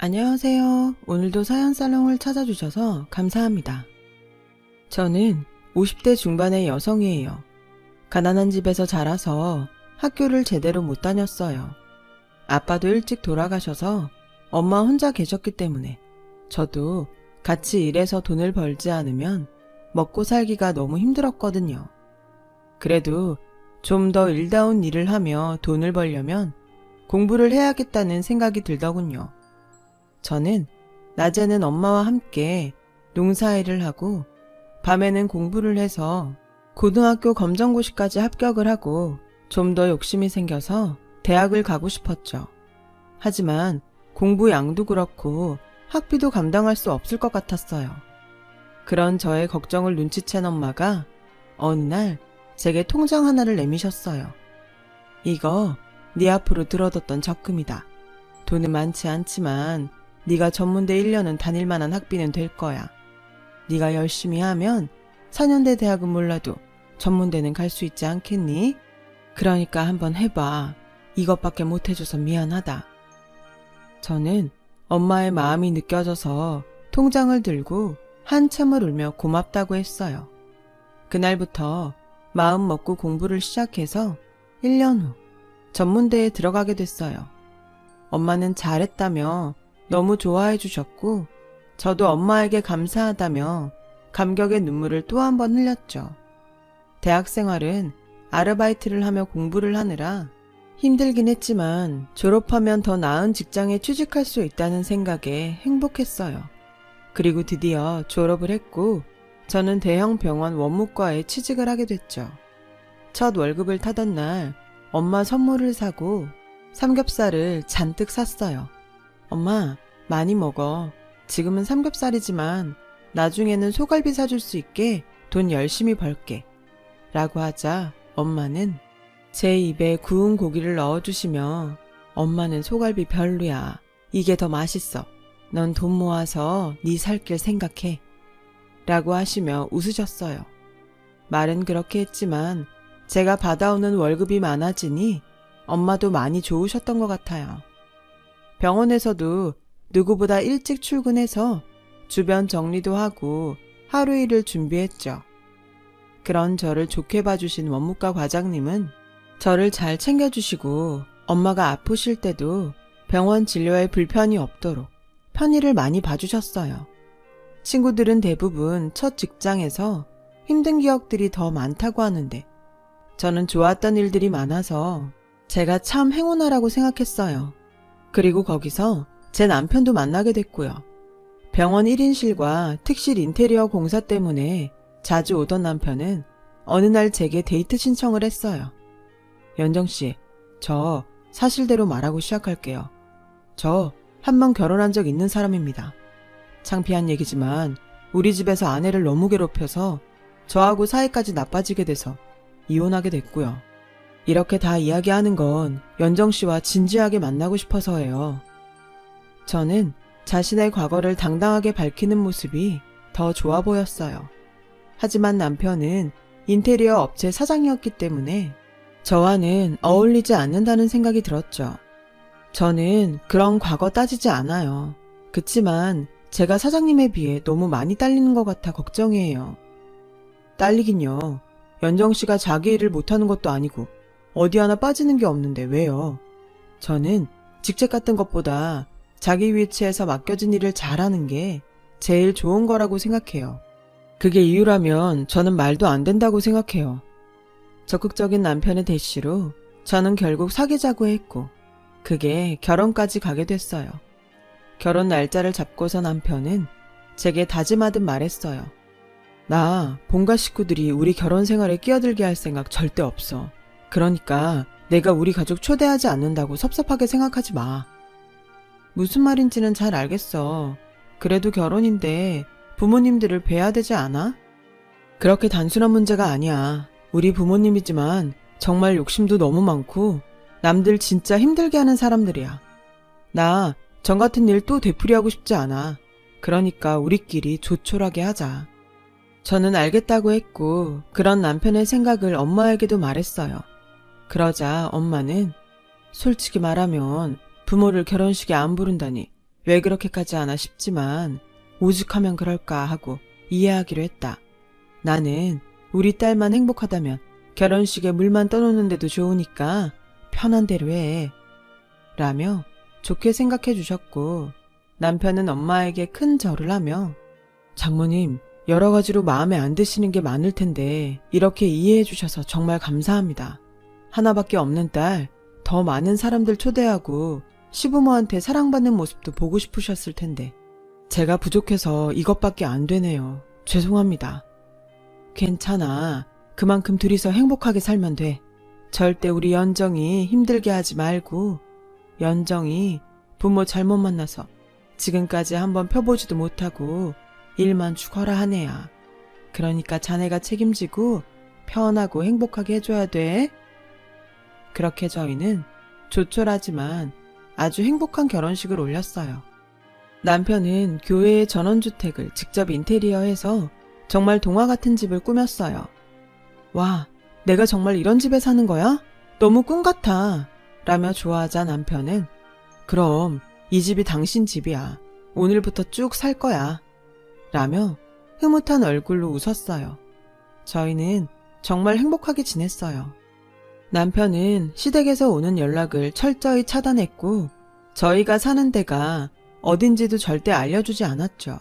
안녕하세요. 오늘도 사연살롱을 찾아주셔서 감사합니다. 저는 50대 중반의 여성이에요. 가난한 집에서 자라서 학교를 제대로 못 다녔어요. 아빠도 일찍 돌아가셔서 엄마 혼자 계셨기 때문에 저도 같이 일해서 돈을 벌지 않으면 먹고 살기가 너무 힘들었거든요. 그래도 좀 더 일다운 일을 하며 돈을 벌려면 공부를 해야겠다는 생각이 들더군요. 저는 낮에는 엄마와 함께 농사일을 하고 밤에는 공부를 해서 고등학교 검정고시까지 합격을 하고 좀 더 욕심이 생겨서 대학을 가고 싶었죠. 하지만 공부 양도 그렇고 학비도 감당할 수 없을 것 같았어요. 그런 저의 걱정을 눈치챈 엄마가 어느 날 제게 통장 하나를 내미셨어요. 이거 네 앞으로 들어뒀던 적금이다. 돈은 많지 않지만 네가 전문대 1년은 다닐 만한 학비는 될 거야. 네가 열심히 하면 4년대 대학은 몰라도 전문대는 갈 수 있지 않겠니? 그러니까 한번 해봐. 이것밖에 못해줘서 미안하다. 저는 엄마의 마음이 느껴져서 통장을 들고 한참을 울며 고맙다고 했어요. 그날부터 마음 먹고 공부를 시작해서 1년 후 전문대에 들어가게 됐어요. 엄마는 잘했다며 너무 좋아해 주셨고 저도 엄마에게 감사하다며 감격의 눈물을 또 한 번 흘렸죠. 대학 생활은 아르바이트를 하며 공부를 하느라 힘들긴 했지만 졸업하면 더 나은 직장에 취직할 수 있다는 생각에 행복했어요. 그리고 드디어 졸업을 했고 저는 대형 병원 원무과에 취직을 하게 됐죠. 첫 월급을 타던 날 엄마 선물을 사고 삼겹살을 잔뜩 샀어요. 엄마, 많이 먹어. 지금은 삼겹살이지만 나중에는 소갈비 사줄 수 있게 돈 열심히 벌게. 라고 하자 엄마는 제 입에 구운 고기를 넣어주시며 엄마는 소갈비 별로야. 이게 더 맛있어. 넌 돈 모아서 네 살 길 생각해. 라고 하시며 웃으셨어요. 말은 그렇게 했지만 제가 받아오는 월급이 많아지니 엄마도 많이 좋으셨던 것 같아요. 병원에서도 누구보다 일찍 출근해서 주변 정리도 하고 하루 일을 준비했죠. 그런 저를 좋게 봐주신 원무과 과장님은 저를 잘 챙겨주시고 엄마가 아프실 때도 병원 진료에 불편이 없도록 편의를 많이 봐주셨어요. 친구들은 대부분 첫 직장에서 힘든 기억들이 더 많다고 하는데 저는 좋았던 일들이 많아서 제가 참 행운아라고 생각했어요. 그리고 거기서 제 남편도 만나게 됐고요. 병원 1인실과 특실 인테리어 공사 때문에 자주 오던 남편은 어느 날 제게 데이트 신청을 했어요. 연정씨, 저 사실대로 말하고 시작할게요. 저 한 번 결혼한 적 있는 사람입니다. 창피한 얘기지만 우리 집에서 아내를 너무 괴롭혀서 저하고 사이까지 나빠지게 돼서 이혼하게 됐고요. 이렇게 다 이야기하는 건 연정씨와 진지하게 만나고 싶어서예요. 저는 자신의 과거를 당당하게 밝히는 모습이 더 좋아 보였어요. 하지만 남편은 인테리어 업체 사장이었기 때문에 저와는 어울리지 않는다는 생각이 들었죠. 저는 그런 과거 따지지 않아요. 그치만 제가 사장님에 비해 너무 많이 딸리는 것 같아 걱정이에요. 딸리긴요. 연정씨가 자기 일을 못하는 것도 아니고 어디 하나 빠지는 게 없는데 왜요? 저는 직책 같은 것보다 자기 위치에서 맡겨진 일을 잘하는 게 제일 좋은 거라고 생각해요. 그게 이유라면 저는 말도 안 된다고 생각해요. 적극적인 남편의 대시로 저는 결국 사귀자고 했고 그게 결혼까지 가게 됐어요. 결혼 날짜를 잡고서 남편은 제게 다짐하듯 말했어요. 나 본가 식구들이 우리 결혼 생활에 끼어들게 할 생각 절대 없어. 그러니까 내가 우리 가족 초대하지 않는다고 섭섭하게 생각하지 마. 무슨 말인지는 잘 알겠어. 그래도 결혼인데 부모님들을 뵈야 되지 않아? 그렇게 단순한 문제가 아니야. 우리 부모님이지만 정말 욕심도 너무 많고 남들 진짜 힘들게 하는 사람들이야. 나 전 같은 일 또 되풀이하고 싶지 않아. 그러니까 우리끼리 조촐하게 하자. 저는 알겠다고 했고 그런 남편의 생각을 엄마에게도 말했어요. 그러자 엄마는 솔직히 말하면 부모를 결혼식에 안 부른다니 왜 그렇게까지 하나 싶지만 오죽하면 그럴까 하고 이해하기로 했다. 나는 우리 딸만 행복하다면 결혼식에 물만 떠놓는데도 좋으니까 편한 대로 해. 라며 좋게 생각해 주셨고 남편은 엄마에게 큰 절을 하며 장모님, 여러 가지로 마음에 안 드시는 게 많을 텐데 이렇게 이해해 주셔서 정말 감사합니다. 하나밖에 없는 딸, 더 많은 사람들 초대하고 시부모한테 사랑받는 모습도 보고 싶으셨을 텐데 제가 부족해서 이것밖에 안 되네요. 죄송합니다. 괜찮아. 그만큼 둘이서 행복하게 살면 돼. 절대 우리 연정이 힘들게 하지 말고 연정이 부모 잘못 만나서 지금까지 한번 펴보지도 못하고 일만 죽어라 한 애야. 그러니까 자네가 책임지고 편하고 행복하게 해줘야 돼. 그렇게 저희는 조촐하지만 아주 행복한 결혼식을 올렸어요. 남편은 교회의 전원주택을 직접 인테리어해서 정말 동화 같은 집을 꾸몄어요. 와, 내가 정말 이런 집에 사는 거야? 너무 꿈 같아. 라며 좋아하자 남편은 그럼 이 집이 당신 집이야. 오늘부터 쭉 살 거야. 라며 흐뭇한 얼굴로 웃었어요. 저희는 정말 행복하게 지냈어요. 남편은 시댁에서 오는 연락을 철저히 차단했고 저희가 사는 데가 어딘지도 절대 알려주지 않았죠.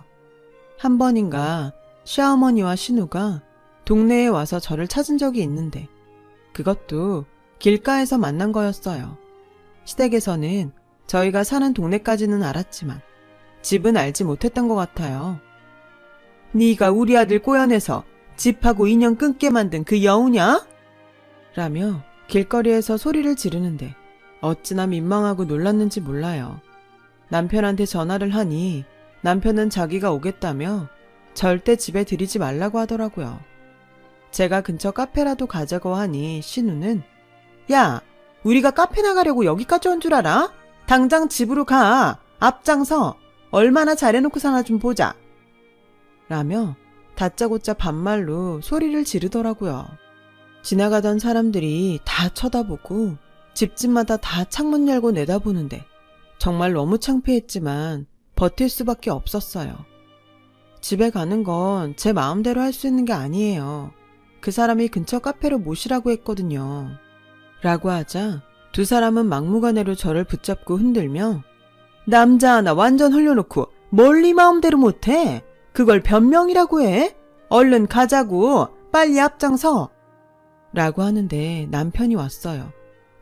한 번인가 시어머니와 신우가 동네에 와서 저를 찾은 적이 있는데 그것도 길가에서 만난 거였어요. 시댁에서는 저희가 사는 동네까지는 알았지만 집은 알지 못했던 것 같아요. 네가 우리 아들 꼬여내서 집하고 인연 끊게 만든 그 여우냐? 라며 길거리에서 소리를 지르는데 어찌나 민망하고 놀랐는지 몰라요. 남편한테 전화를 하니 남편은 자기가 오겠다며 절대 집에 들이지 말라고 하더라고요. 제가 근처 카페라도 가자고 하니 신우는 야, 우리가 카페 나가려고 여기까지 온 줄 알아? 당장 집으로 가. 앞장서. 얼마나 잘해놓고 사나 좀 보자. 라며 다짜고짜 반말로 소리를 지르더라고요. 지나가던 사람들이 다 쳐다보고 집집마다 다 창문 열고 내다보는데 정말 너무 창피했지만 버틸 수밖에 없었어요. 집에 가는 건 제 마음대로 할 수 있는 게 아니에요. 그 사람이 근처 카페로 모시라고 했거든요. 라고 하자 두 사람은 막무가내로 저를 붙잡고 흔들며 남자 하나 완전 흘려놓고 멀리 마음대로 못해? 그걸 변명이라고 해? 얼른 가자고. 빨리 앞장서. 라고 하는데 남편이 왔어요.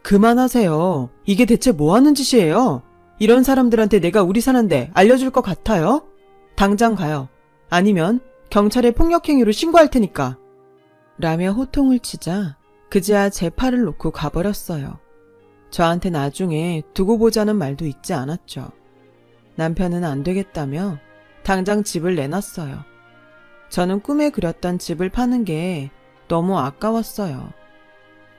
그만하세요. 이게 대체 뭐 하는 짓이에요? 이런 사람들한테 내가 우리 사는데 알려줄 것 같아요? 당장 가요. 아니면 경찰에 폭력행위로 신고할 테니까. 라며 호통을 치자 그제야 제 팔을 놓고 가버렸어요. 저한테 나중에 두고 보자는 말도 잊지 않았죠. 남편은 안 되겠다며 당장 집을 내놨어요. 저는 꿈에 그렸던 집을 파는 게 너무 아까웠어요.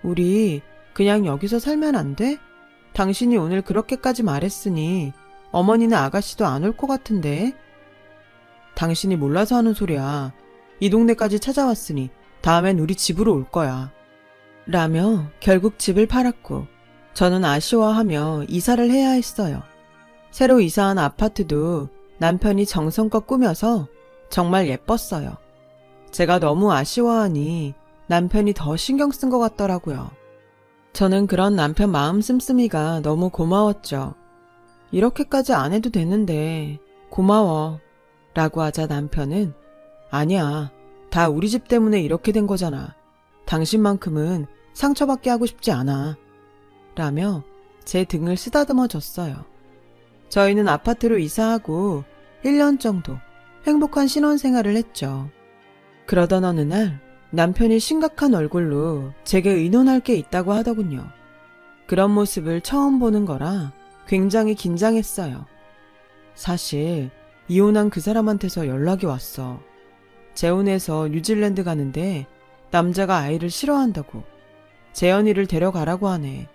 우리 그냥 여기서 살면 안 돼? 당신이 오늘 그렇게까지 말했으니 어머니는 아가씨도 안 올 것 같은데. 당신이 몰라서 하는 소리야. 이 동네까지 찾아왔으니 다음엔 우리 집으로 올 거야. 라며 결국 집을 팔았고 저는 아쉬워하며 이사를 해야 했어요. 새로 이사한 아파트도 남편이 정성껏 꾸며서 정말 예뻤어요. 제가 너무 아쉬워하니 남편이 더 신경 쓴 것 같더라고요. 저는 그런 남편 마음 씀씀이가 너무 고마웠죠. 이렇게까지 안 해도 되는데 고마워. 라고 하자 남편은 아니야. 다 우리 집 때문에 이렇게 된 거잖아. 당신만큼은 상처받게 하고 싶지 않아. 라며 제 등을 쓰다듬어 줬어요. 저희는 아파트로 이사하고 1년 정도 행복한 신혼생활을 했죠. 그러던 어느 날 남편이 심각한 얼굴로 제게 의논할 게 있다고 하더군요. 그런 모습을 처음 보는 거라 굉장히 긴장했어요. 사실 이혼한 그 사람한테서 연락이 왔어. 재혼해서 뉴질랜드 가는데 남자가 아이를 싫어한다고 재현이를 데려가라고 하네.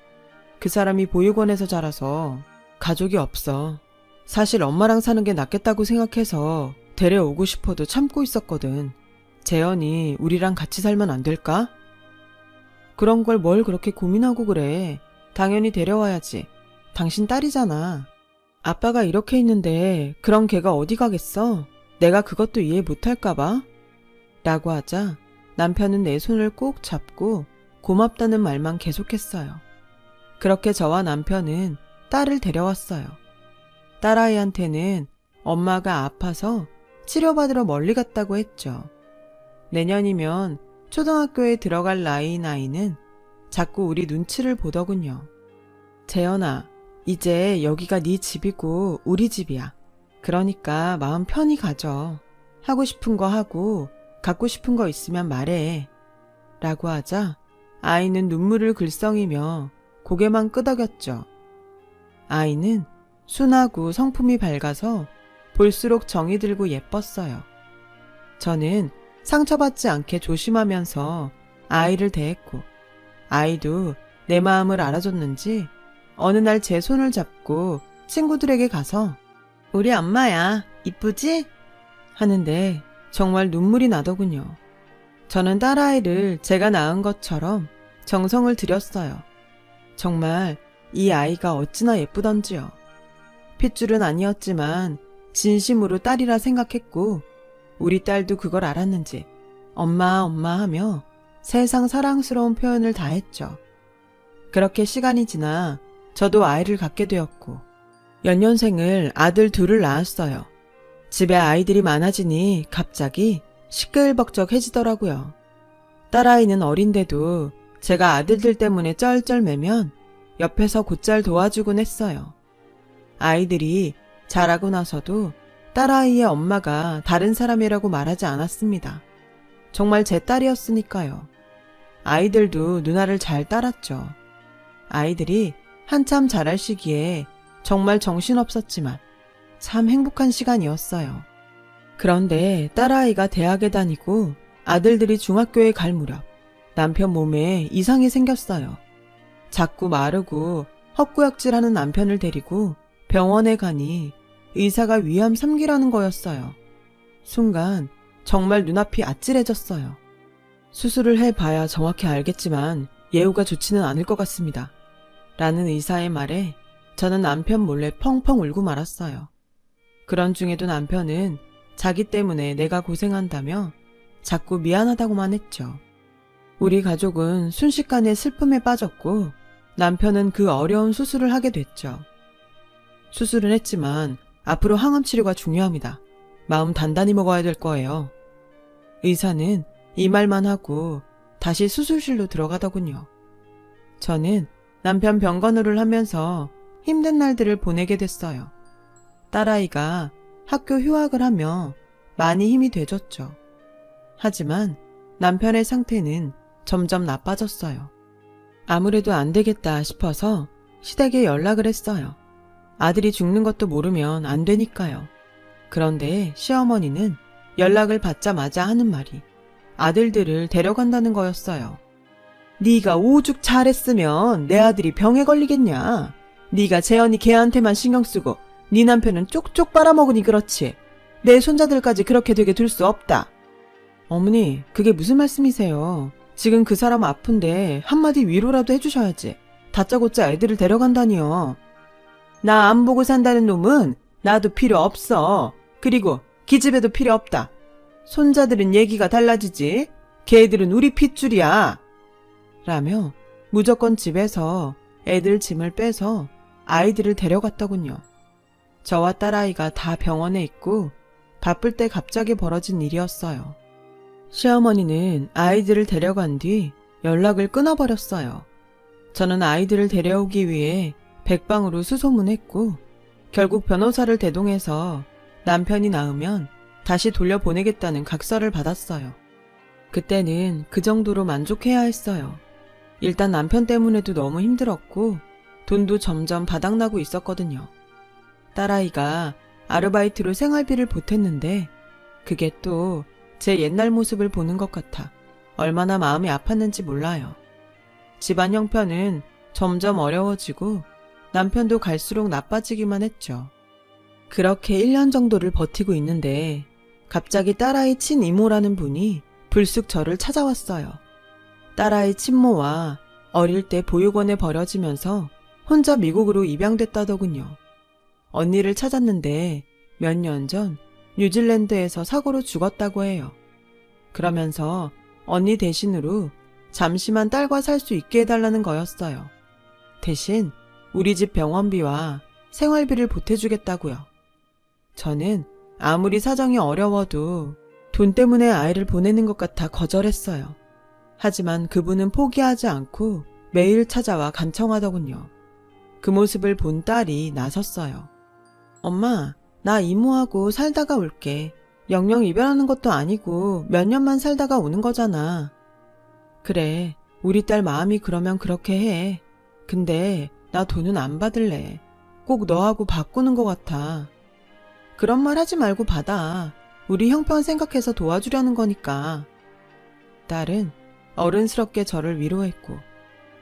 그 사람이 보육원에서 자라서 가족이 없어. 사실 엄마랑 사는 게 낫겠다고 생각해서 데려오고 싶어도 참고 있었거든. 재현이 우리랑 같이 살면 안 될까? 그런 걸 뭘 그렇게 고민하고 그래. 당연히 데려와야지. 당신 딸이잖아. 아빠가 이렇게 있는데 그럼 걔가 어디 가겠어? 내가 그것도 이해 못할까봐? 라고 하자 남편은 내 손을 꼭 잡고 고맙다는 말만 계속했어요. 그렇게 저와 남편은 딸을 데려왔어요. 딸아이한테는 엄마가 아파서 치료받으러 멀리 갔다고 했죠. 내년이면 초등학교에 들어갈 나이인 아이는 자꾸 우리 눈치를 보더군요. 재현아, 이제 여기가 네 집이고 우리 집이야. 그러니까 마음 편히 가져. 하고 싶은 거 하고 갖고 싶은 거 있으면 말해. 라고 하자 아이는 눈물을 글썽이며 고개만 끄덕였죠. 아이는 순하고 성품이 밝아서 볼수록 정이 들고 예뻤어요. 저는 상처받지 않게 조심하면서 아이를 대했고 아이도 내 마음을 알아줬는지 어느 날 제 손을 잡고 친구들에게 가서 우리 엄마야, 이쁘지? 하는데 정말 눈물이 나더군요. 저는 딸아이를 제가 낳은 것처럼 정성을 들였어요. 정말 이 아이가 어찌나 예쁘던지요. 핏줄은 아니었지만 진심으로 딸이라 생각했고 우리 딸도 그걸 알았는지 엄마 엄마 하며 세상 사랑스러운 표현을 다 했죠. 그렇게 시간이 지나 저도 아이를 갖게 되었고 연년생을 아들 둘을 낳았어요. 집에 아이들이 많아지니 갑자기 시끌벅적해지더라고요. 딸아이는 어린데도 제가 아들들 때문에 쩔쩔매면 옆에서 곧잘 도와주곤 했어요. 아이들이 자라고 나서도 딸아이의 엄마가 다른 사람이라고 말하지 않았습니다. 정말 제 딸이었으니까요. 아이들도 누나를 잘 따랐죠. 아이들이 한참 자랄 시기에 정말 정신없었지만 참 행복한 시간이었어요. 그런데 딸아이가 대학에 다니고 아들들이 중학교에 갈 무렵 남편 몸에 이상이 생겼어요. 자꾸 마르고 헛구역질하는 남편을 데리고 병원에 가니 의사가 위암 3기라는 거였어요. 순간 정말 눈앞이 아찔해졌어요. 수술을 해봐야 정확히 알겠지만 예후가 좋지는 않을 것 같습니다. 라는 의사의 말에 저는 남편 몰래 펑펑 울고 말았어요. 그런 중에도 남편은 자기 때문에 내가 고생한다며 자꾸 미안하다고만 했죠. 우리 가족은 순식간에 슬픔에 빠졌고 남편은 그 어려운 수술을 하게 됐죠. 수술은 했지만 앞으로 항암 치료가 중요합니다. 마음 단단히 먹어야 될 거예요. 의사는 이 말만 하고 다시 수술실로 들어가더군요. 저는 남편 병간호를 하면서 힘든 날들을 보내게 됐어요. 딸아이가 학교 휴학을 하며 많이 힘이 돼줬죠. 하지만 남편의 상태는 점점 나빠졌어요. 아무래도 안 되겠다 싶어서 시댁에 연락을 했어요. 아들이 죽는 것도 모르면 안 되니까요. 그런데 시어머니는 연락을 받자마자 하는 말이 아들들을 데려간다는 거였어요. 네가 오죽 잘했으면 내 아들이 병에 걸리겠냐. 네가 재현이 걔한테만 신경 쓰고 네 남편은 쪽쪽 빨아먹으니 그렇지. 내 손자들까지 그렇게 되게 둘 수 없다. 어머니, 그게 무슨 말씀이세요? 지금 그 사람 아픈데 한마디 위로라도 해주셔야지. 다짜고짜 애들을 데려간다니요. 나 안 보고 산다는 놈은 나도 필요 없어. 그리고 기집애도 필요 없다. 손자들은 얘기가 달라지지. 걔들은 우리 핏줄이야. 라며 무조건 집에서 애들 짐을 빼서 아이들을 데려갔더군요. 저와 딸아이가 다 병원에 있고 바쁠 때 갑자기 벌어진 일이었어요. 시어머니는 아이들을 데려간 뒤 연락을 끊어버렸어요. 저는 아이들을 데려오기 위해 백방으로 수소문했고 결국 변호사를 대동해서 남편이 낳으면 다시 돌려보내겠다는 각서를 받았어요. 그때는 그 정도로 만족해야 했어요. 일단 남편 때문에도 너무 힘들었고 돈도 점점 바닥나고 있었거든요. 딸아이가 아르바이트로 생활비를 보탰는데 그게 또 제 옛날 모습을 보는 것 같아 얼마나 마음이 아팠는지 몰라요. 집안 형편은 점점 어려워지고 남편도 갈수록 나빠지기만 했죠. 그렇게 1년 정도를 버티고 있는데 갑자기 딸아이 친이모라는 분이 불쑥 저를 찾아왔어요. 딸아이 친모와 어릴 때 보육원에 버려지면서 혼자 미국으로 입양됐다더군요. 언니를 찾았는데 몇 년 전 뉴질랜드에서 사고로 죽었다고 해요. 그러면서 언니 대신으로 잠시만 딸과 살 수 있게 해달라는 거였어요. 대신 우리 집 병원비와 생활비를 보태주겠다고요. 저는 아무리 사정이 어려워도 돈 때문에 아이를 보내는 것 같아 거절했어요. 하지만 그분은 포기하지 않고 매일 찾아와 간청하더군요. 그 모습을 본 딸이 나섰어요. 엄마, 나 이모하고 살다가 올게. 영영 이별하는 것도 아니고 몇 년만 살다가 오는 거잖아. 그래, 우리 딸 마음이 그러면 그렇게 해. 근데 나 돈은 안 받을래. 꼭 너하고 바꾸는 것 같아. 그런 말 하지 말고 받아. 우리 형편 생각해서 도와주려는 거니까. 딸은 어른스럽게 저를 위로했고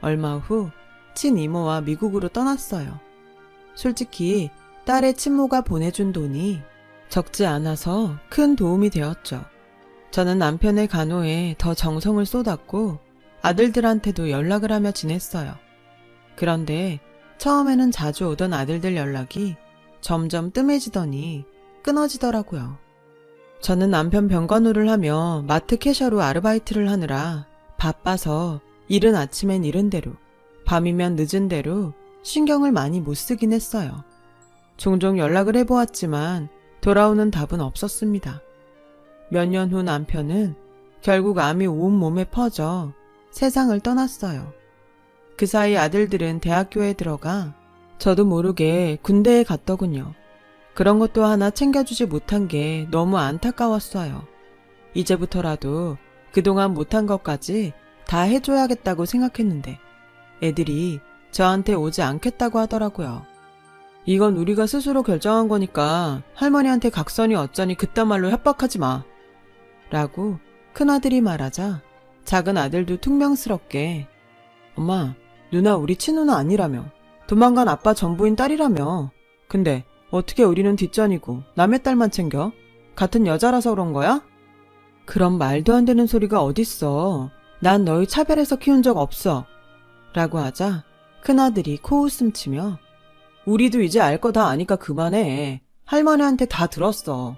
얼마 후 친이모와 미국으로 떠났어요. 솔직히 딸의 친모가 보내준 돈이 적지 않아서 큰 도움이 되었죠. 저는 남편의 간호에 더 정성을 쏟았고 아들들한테도 연락을 하며 지냈어요. 그런데 처음에는 자주 오던 아들들 연락이 점점 뜸해지더니 끊어지더라고요. 저는 남편 병간호를 하며 마트 캐셔로 아르바이트를 하느라 바빠서 이른 아침엔 이른 대로, 밤이면 늦은 대로 신경을 많이 못 쓰긴 했어요. 종종 연락을 해보았지만 돌아오는 답은 없었습니다. 몇 년 후 남편은 결국 암이 온몸에 퍼져 세상을 떠났어요. 그 사이 아들들은 대학교에 들어가 저도 모르게 군대에 갔더군요. 그런 것도 하나 챙겨주지 못한 게 너무 안타까웠어요. 이제부터라도 그동안 못한 것까지 다 해줘야겠다고 생각했는데 애들이 저한테 오지 않겠다고 하더라고요. 이건 우리가 스스로 결정한 거니까 할머니한테 각선이 어쩌니 그딴 말로 협박하지 마. 라고 큰아들이 말하자 작은 아들도 퉁명스럽게 엄마, 누나 우리 친누나 아니라며. 도망간 아빠 전부인 딸이라며. 근데 어떻게 우리는 뒷전이고 남의 딸만 챙겨? 같은 여자라서 그런 거야? 그런 말도 안 되는 소리가 어딨어. 난 너희 차별해서 키운 적 없어. 라고 하자 큰아들이 코웃음 치며 우리도 이제 알 거 다 아니까 그만해. 할머니한테 다 들었어.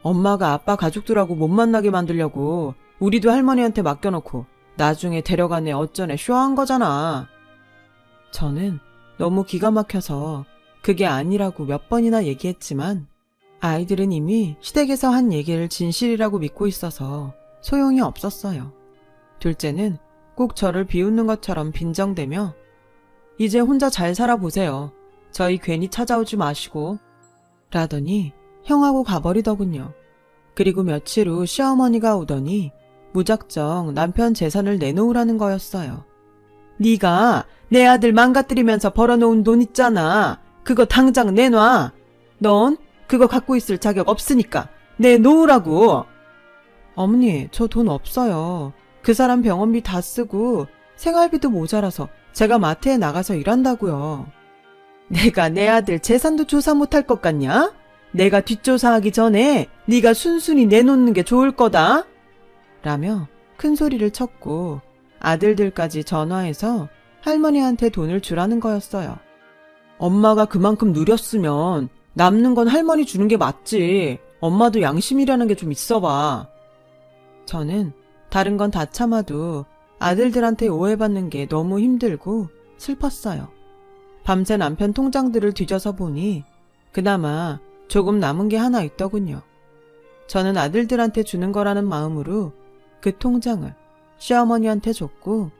엄마가 아빠 가족들하고 못 만나게 만들려고 우리도 할머니한테 맡겨놓고 나중에 데려가네 어쩌네 쇼한 거잖아. 저는 너무 기가 막혀서 그게 아니라고 몇 번이나 얘기했지만 아이들은 이미 시댁에서 한 얘기를 진실이라고 믿고 있어서 소용이 없었어요. 둘째는 꼭 저를 비웃는 것처럼 빈정대며 이제 혼자 잘 살아보세요. 저희 괜히 찾아오지 마시고 라더니 형하고 가버리더군요. 그리고 며칠 후 시어머니가 오더니 무작정 남편 재산을 내놓으라는 거였어요. 네가 내 아들 망가뜨리면서 벌어놓은 돈 있잖아. 그거 당장 내놔. 넌 그거 갖고 있을 자격 없으니까 내놓으라고. 어머니, 저 돈 없어요. 그 사람 병원비 다 쓰고 생활비도 모자라서 제가 마트에 나가서 일한다고요. 내가 내 아들 재산도 조사 못할 것 같냐? 내가 뒷조사하기 전에 네가 순순히 내놓는 게 좋을 거다. 라며 큰 소리를 쳤고 아들들까지 전화해서 할머니한테 돈을 주라는 거였어요. 엄마가 그만큼 누렸으면 남는 건 할머니 주는 게 맞지. 엄마도 양심이라는 게 좀 있어봐. 저는 다른 건 다 참아도 아들들한테 오해받는 게 너무 힘들고 슬펐어요. 밤새 남편 통장들을 뒤져서 보니 그나마 조금 남은 게 하나 있더군요. 저는 아들들한테 주는 거라는 마음으로 그 통장을 시어머니한테 줬고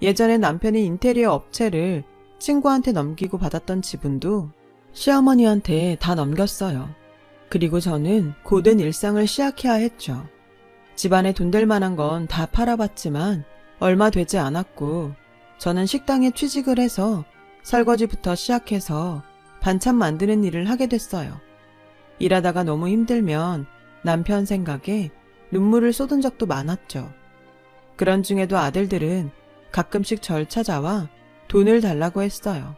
예전에 남편이 인테리어 업체를 친구한테 넘기고 받았던 지분도 시어머니한테 다 넘겼어요. 그리고 저는 고된 일상을 시작해야 했죠. 집안에 돈 될 만한 건 다 팔아봤지만 얼마 되지 않았고 저는 식당에 취직을 해서 설거지부터 시작해서 반찬 만드는 일을 하게 됐어요. 일하다가 너무 힘들면 남편 생각에 눈물을 쏟은 적도 많았죠. 그런 중에도 아들들은 가끔씩 절 찾아와 돈을 달라고 했어요.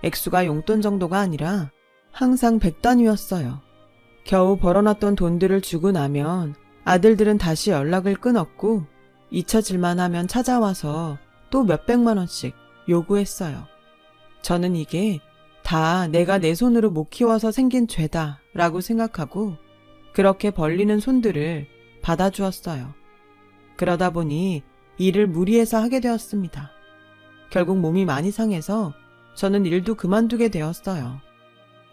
액수가 용돈 정도가 아니라 항상 100단위였어요. 겨우 벌어놨던 돈들을 주고 나면 아들들은 다시 연락을 끊었고 잊혀질만 하면 찾아와서 또 몇백만 원씩 요구했어요. 저는 이게 다 내가 내 손으로 못 키워서 생긴 죄다 라고 생각하고 그렇게 벌리는 손들을 받아주었어요. 그러다 보니 일을 무리해서 하게 되었습니다. 결국 몸이 많이 상해서 저는 일도 그만두게 되었어요.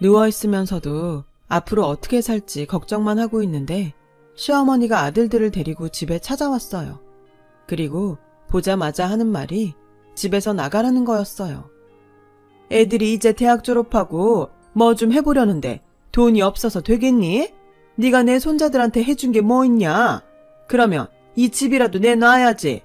누워있으면서도 앞으로 어떻게 살지 걱정만 하고 있는데 시어머니가 아들들을 데리고 집에 찾아왔어요. 그리고 보자마자 하는 말이 집에서 나가라는 거였어요. 애들이 이제 대학 졸업하고 뭐 좀 해보려는데 돈이 없어서 되겠니? 네가 내 손자들한테 해준 게 뭐 있냐? 그러면 이 집이라도 내놔야지.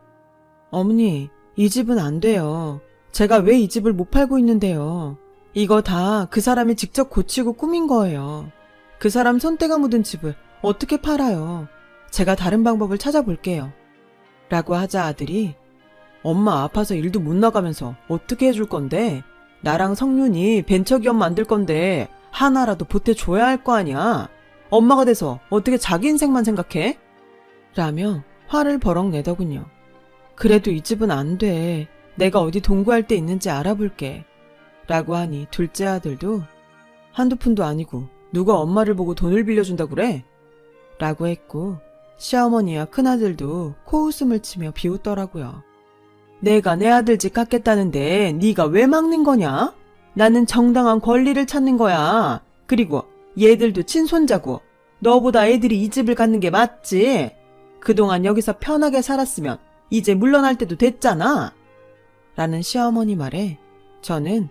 어머니, 이 집은 안 돼요. 제가 왜 이 집을 못 팔고 있는데요. 이거 다 그 사람이 직접 고치고 꾸민 거예요. 그 사람 손때가 묻은 집을 어떻게 팔아요? 제가 다른 방법을 찾아볼게요. 라고 하자 아들이 엄마 아파서 일도 못 나가면서 어떻게 해줄 건데? 나랑 성윤이 벤처기업 만들 건데 하나라도 보태줘야 할 거 아니야. 엄마가 돼서 어떻게 자기 인생만 생각해? 라며 화를 버럭 내더군요. 그래도 이 집은 안 돼. 내가 어디 동구할 데 있는지 알아볼게. 라고 하니 둘째 아들도 한두 푼도 아니고 누가 엄마를 보고 돈을 빌려준다 그래? 라고 했고 시어머니와 큰아들도 코웃음을 치며 비웃더라고요. 내가 내 아들 집 갖겠다는데 네가 왜 막는 거냐? 나는 정당한 권리를 찾는 거야. 그리고 얘들도 친손자고 너보다 애들이 이 집을 갖는 게 맞지? 그동안 여기서 편하게 살았으면 이제 물러날 때도 됐잖아. 라는 시어머니 말에 저는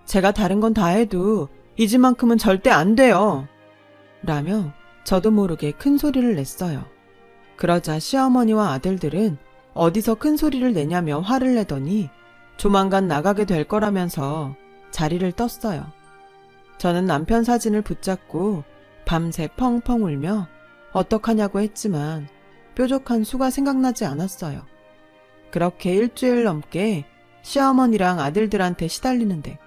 제가 다른 건 다 해도 이 집만큼은 절대 안 돼요. 라며 저도 모르게 큰 소리를 냈어요. 그러자 시어머니와 아들들은 어디서 큰 소리를 내냐며 화를 내더니 조만간 나가게 될 거라면서 자리를 떴어요. 저는 남편 사진을 붙잡고 밤새 펑펑 울며 어떡하냐고 했지만 뾰족한 수가 생각나지 않았어요. 그렇게 일주일 넘게 시어머니랑 아들들한테 시달리는데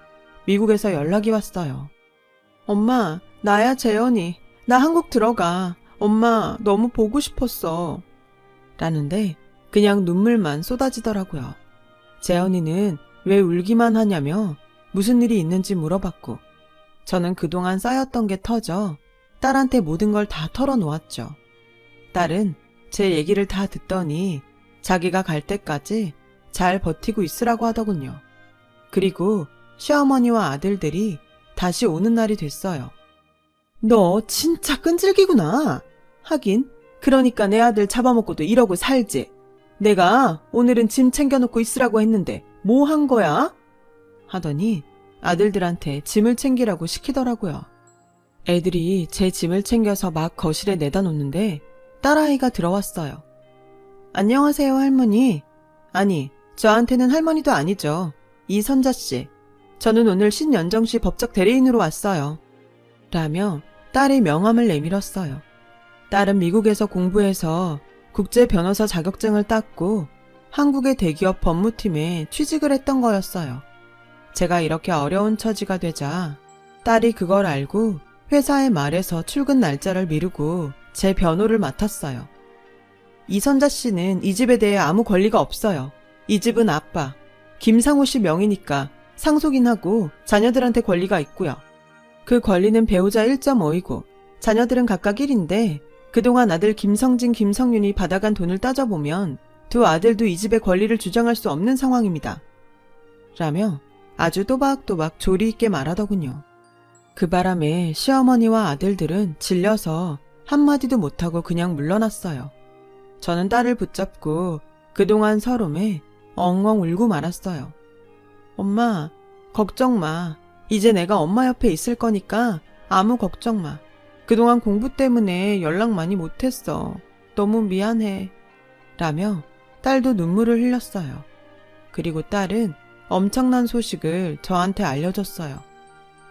미국에서 연락이 왔어요. 엄마, 나야 재현이. 나 한국 들어가. 엄마, 너무 보고 싶었어. 라는데 그냥 눈물만 쏟아지더라고요. 재현이는 왜 울기만 하냐며 무슨 일이 있는지 물어봤고 저는 그동안 쌓였던 게 터져 딸한테 모든 걸 다 털어놓았죠. 딸은 제 얘기를 다 듣더니 자기가 갈 때까지 잘 버티고 있으라고 하더군요. 그리고 시어머니와 아들들이 다시 오는 날이 됐어요. 너 진짜 끈질기구나. 하긴 그러니까 내 아들 잡아먹고도 이러고 살지. 내가 오늘은 짐 챙겨놓고 있으라고 했는데 뭐 한 거야? 하더니 아들들한테 짐을 챙기라고 시키더라고요. 애들이 제 짐을 챙겨서 막 거실에 내다 놓는데 딸아이가 들어왔어요. 안녕하세요 할머니. 아니 저한테는 할머니도 아니죠. 이선자씨. 저는 오늘 신연정시 법적 대리인으로 왔어요. 라며 딸의 명함을 내밀었어요. 딸은 미국에서 공부해서 국제 변호사 자격증을 땄고 한국의 대기업 법무팀에 취직을 했던 거였어요. 제가 이렇게 어려운 처지가 되자 딸이 그걸 알고 회사에 말해서 출근 날짜를 미루고 제 변호를 맡았어요. 이선자 씨는 이 집에 대해 아무 권리가 없어요. 이 집은 아빠, 김상우 씨 명의니까 상속인하고 자녀들한테 권리가 있고요. 그 권리는 배우자 1.5이고 자녀들은 각각 1인데 그동안 아들 김성진, 김성윤이 받아간 돈을 따져보면 두 아들도 이 집의 권리를 주장할 수 없는 상황입니다. 라며 아주 또박또박 조리 있게 말하더군요. 그 바람에 시어머니와 아들들은 질려서 한마디도 못하고 그냥 물러났어요. 저는 딸을 붙잡고 그동안 서름에 엉엉 울고 말았어요. 엄마, 걱정 마. 이제 내가 엄마 옆에 있을 거니까 아무 걱정 마. 그동안 공부 때문에 연락 많이 못했어. 너무 미안해. 라며 딸도 눈물을 흘렸어요. 그리고 딸은 엄청난 소식을 저한테 알려줬어요.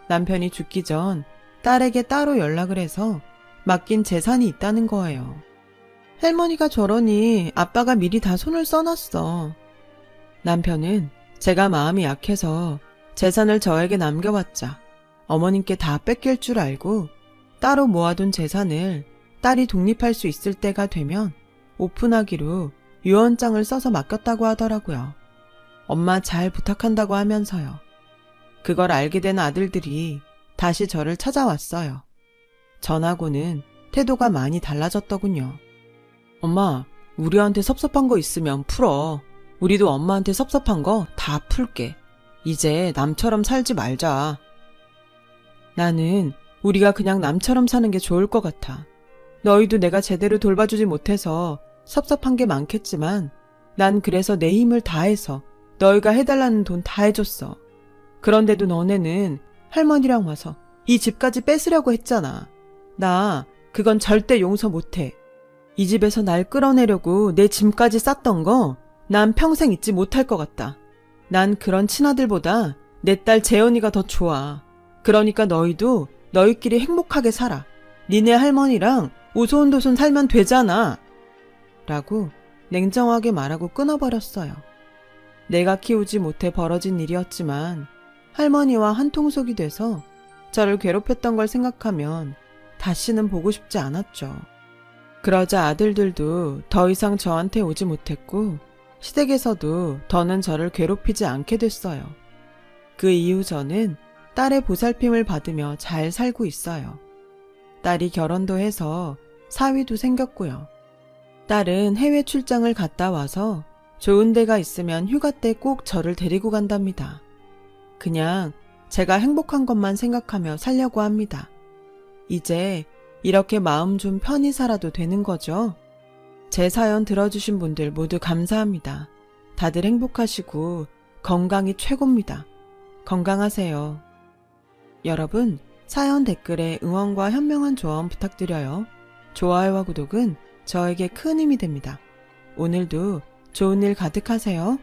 남편이 죽기 전 딸에게 따로 연락을 해서 맡긴 재산이 있다는 거예요. 할머니가 저러니 아빠가 미리 다 손을 써놨어. 남편은 제가 마음이 약해서 재산을 저에게 남겨봤자 어머님께 다 뺏길 줄 알고 따로 모아둔 재산을 딸이 독립할 수 있을 때가 되면 오픈하기로 유언장을 써서 맡겼다고 하더라고요. 엄마 잘 부탁한다고 하면서요. 그걸 알게 된 아들들이 다시 저를 찾아왔어요. 전하고는 태도가 많이 달라졌더군요. 엄마, 우리한테 섭섭한 거 있으면 풀어. 우리도 엄마한테 섭섭한 거 다 풀게. 이제 남처럼 살지 말자. 나는 우리가 그냥 남처럼 사는 게 좋을 것 같아. 너희도 내가 제대로 돌봐주지 못해서 섭섭한 게 많겠지만 난 그래서 내 힘을 다해서 너희가 해달라는 돈 다 해줬어. 그런데도 너네는 할머니랑 와서 이 집까지 뺏으려고 했잖아. 나 그건 절대 용서 못해. 이 집에서 날 끌어내려고 내 짐까지 쌌던 거 난 평생 잊지 못할 것 같다. 난 그런 친아들보다 내 딸 재현이가 더 좋아. 그러니까 너희도 너희끼리 행복하게 살아. 니네 할머니랑 오손도손 살면 되잖아. 라고 냉정하게 말하고 끊어버렸어요. 내가 키우지 못해 벌어진 일이었지만 할머니와 한통속이 돼서 저를 괴롭혔던 걸 생각하면 다시는 보고 싶지 않았죠. 그러자 아들들도 더 이상 저한테 오지 못했고 시댁에서도 더는 저를 괴롭히지 않게 됐어요. 그 이후 저는 딸의 보살핌을 받으며 잘 살고 있어요. 딸이 결혼도 해서 사위도 생겼고요. 딸은 해외 출장을 갔다 와서 좋은 데가 있으면 휴가 때 꼭 저를 데리고 간답니다. 그냥 제가 행복한 것만 생각하며 살려고 합니다. 이제 이렇게 마음 좀 편히 살아도 되는 거죠? 제 사연 들어주신 분들 모두 감사합니다. 다들 행복하시고 건강이 최고입니다. 건강하세요. 여러분, 사연 댓글에 응원과 현명한 조언 부탁드려요. 좋아요와 구독은 저에게 큰 힘이 됩니다. 오늘도 좋은 일 가득하세요.